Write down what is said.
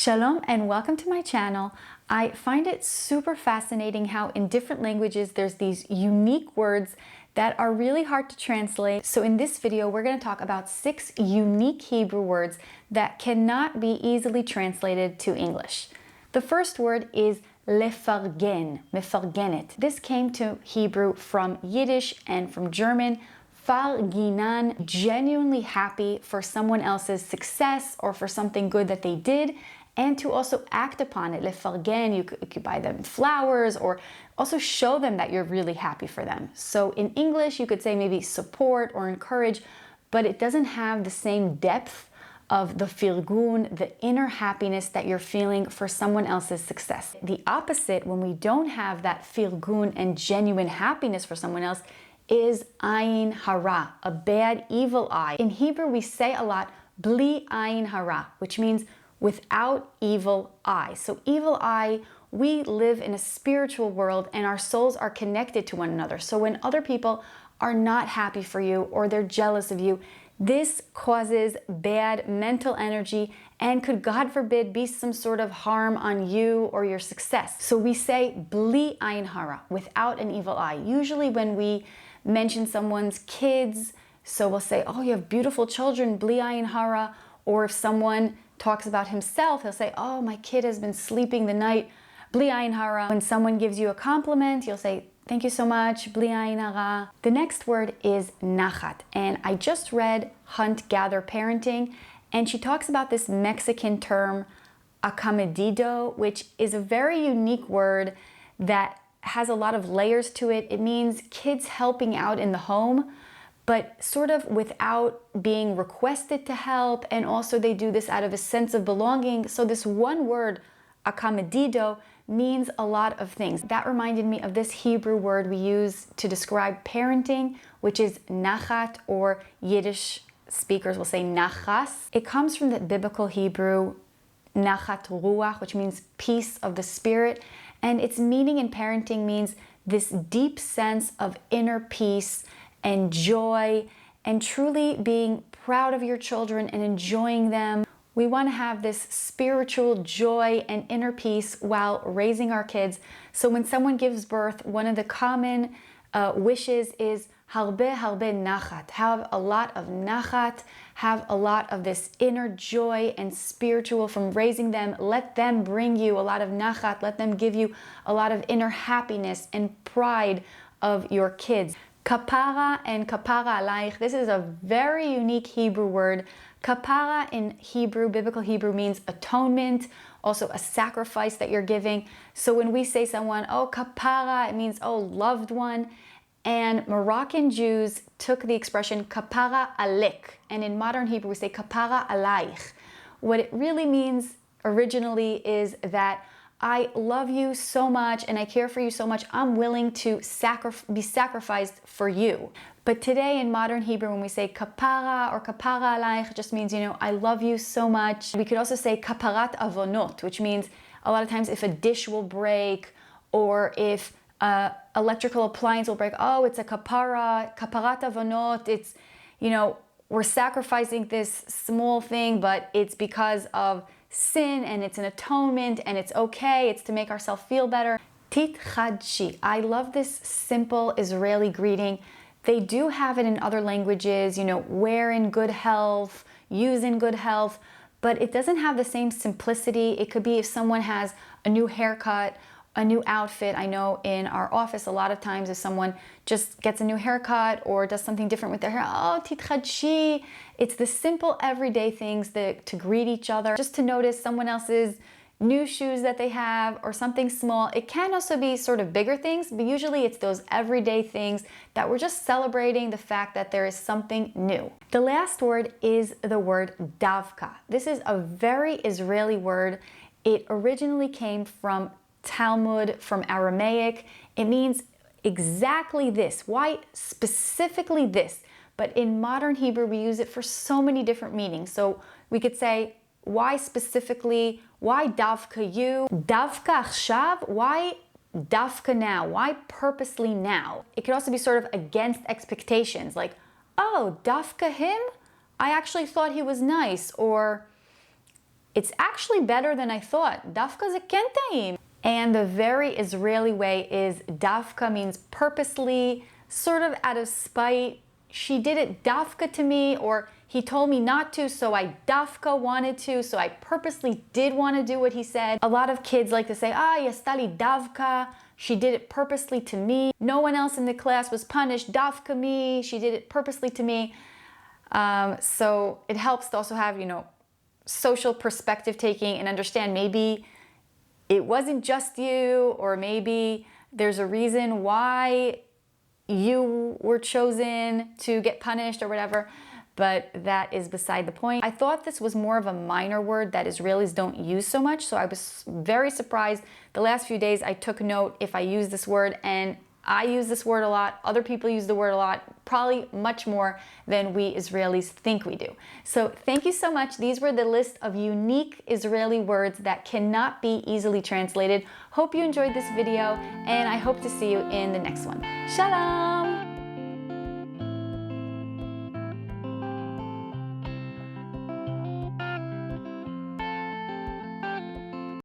Shalom and welcome to my channel. I find it super fascinating how in different languages there's these unique words that are really hard to translate. So in this video we're going to talk about 6 unique Hebrew words that cannot be easily translated to English. The first word is Lefargen, mefargenet. This came to Hebrew from Yiddish and from German. Farginan, genuinely happy for someone else's success or for something good that they did, and to also act upon it. Lefargen, you could buy them flowers or also show them that you're really happy for them. So in English, you could say maybe support or encourage, but it doesn't have the same depth of the firgun, the inner happiness that you're feeling for someone else's success. The opposite, when we don't have that firgun and genuine happiness for someone else, is ayin hara, a bad, evil eye. In Hebrew, we say a lot, Bli Ayin Hara, which means without evil eye. So evil eye, we live in a spiritual world and our souls are connected to one another. So when other people are not happy for you or they're jealous of you, this causes bad mental energy and could, God forbid, be some sort of harm on you or your success. So we say Bli Ayin Hara, without an evil eye. Usually when we mention someone's kids, so we'll say, oh, you have beautiful children, Bli Ayin Hara. Or if someone talks about himself, he'll say, oh, my kid has been sleeping the night, Bli Ayin Hara. When someone gives you a compliment, you'll say, thank you so much, Bli Ayin Hara. The next word is Nachas, and I just read Hunt, Gather, Parenting, and she talks about this Mexican term, acomedido, which is a very unique word that has a lot of layers to it. It means kids helping out in the home, but sort of without being requested to help, and also they do this out of a sense of belonging. So this one word, acomedido, means a lot of things. That reminded me of this Hebrew word we use to describe parenting, which is nachat, or Yiddish speakers will say nachas. It comes from the biblical Hebrew nachat ruach, which means peace of the spirit, and its meaning in parenting means this deep sense of inner peace and joy and truly being proud of your children and enjoying them. We want to have this spiritual joy and inner peace while raising our kids. So when someone gives birth, one of the common wishes is harbe harbe nachat. Have a lot of nachat, have a lot of this inner joy and spiritual from raising them. Let them bring you a lot of nachat. Let them give you a lot of inner happiness and pride of your kids. Kappara and Kappara alayich. This is a very unique Hebrew word. Kappara in Hebrew, biblical Hebrew, means atonement, also a sacrifice that you're giving. So when we say someone, oh, Kappara, it means, oh, loved one. And Moroccan Jews took the expression Kappara alek, and in modern Hebrew we say Kappara alayich. What it really means originally is that I love you so much and I care for you so much, I'm willing to be sacrificed for you. But today in modern Hebrew, when we say Kappara or Kappara alayich, it just means, I love you so much. We could also say Kapparat avonot, which means a lot of times if a dish will break or if electrical appliance will break, oh, it's a Kappara, Kapparat avonot, it's, we're sacrificing this small thing, but it's because of sin and it's an atonement and it's okay, it's to make ourselves feel better. Titchadshi. I love this simple Israeli greeting. They do have it in other languages, wear in good health, use in good health, but it doesn't have the same simplicity. It could be if someone has a new haircut, a new outfit. I know in our office a lot of times if someone just gets a new haircut or does something different with their hair, oh, Titchadshi. It's the simple everyday things to greet each other, just to notice someone else's new shoes that they have or something small. It can also be sort of bigger things, but usually it's those everyday things that we're just celebrating the fact that there is something new. The last word is the word Davka. This is a very Israeli word. It originally came from Talmud, from Aramaic. It means exactly this. Why specifically this? But in modern Hebrew, we use it for so many different meanings. So we could say, why specifically? Why Davka you? Davka achshav? Why Davka now? Why purposely now? It could also be sort of against expectations, like, oh, Davka him? I actually thought he was nice. Or it's actually better than I thought. Davka ze ken ta'im. And the very Israeli way is Davka means purposely, sort of out of spite. She did it Davka to me, or he told me not to, so I Davka wanted to, so I purposely did want to do what he said. A lot of kids like to say, Yastali Davka, she did it purposely to me. No one else in the class was punished, Davka me, she did it purposely to me. So it helps to also have, social perspective taking and understand maybe it wasn't just you, or maybe there's a reason why you were chosen to get punished or whatever, but that is beside the point. I thought this was more of a minor word that Israelis don't use so much, so I was very surprised. The last few days I took note if I use this word, and I use this word a lot, other people use the word a lot, probably much more than we Israelis think we do. So thank you so much. These were the list of unique Israeli words that cannot be easily translated. Hope you enjoyed this video, and I hope to see you in the next one. Shalom!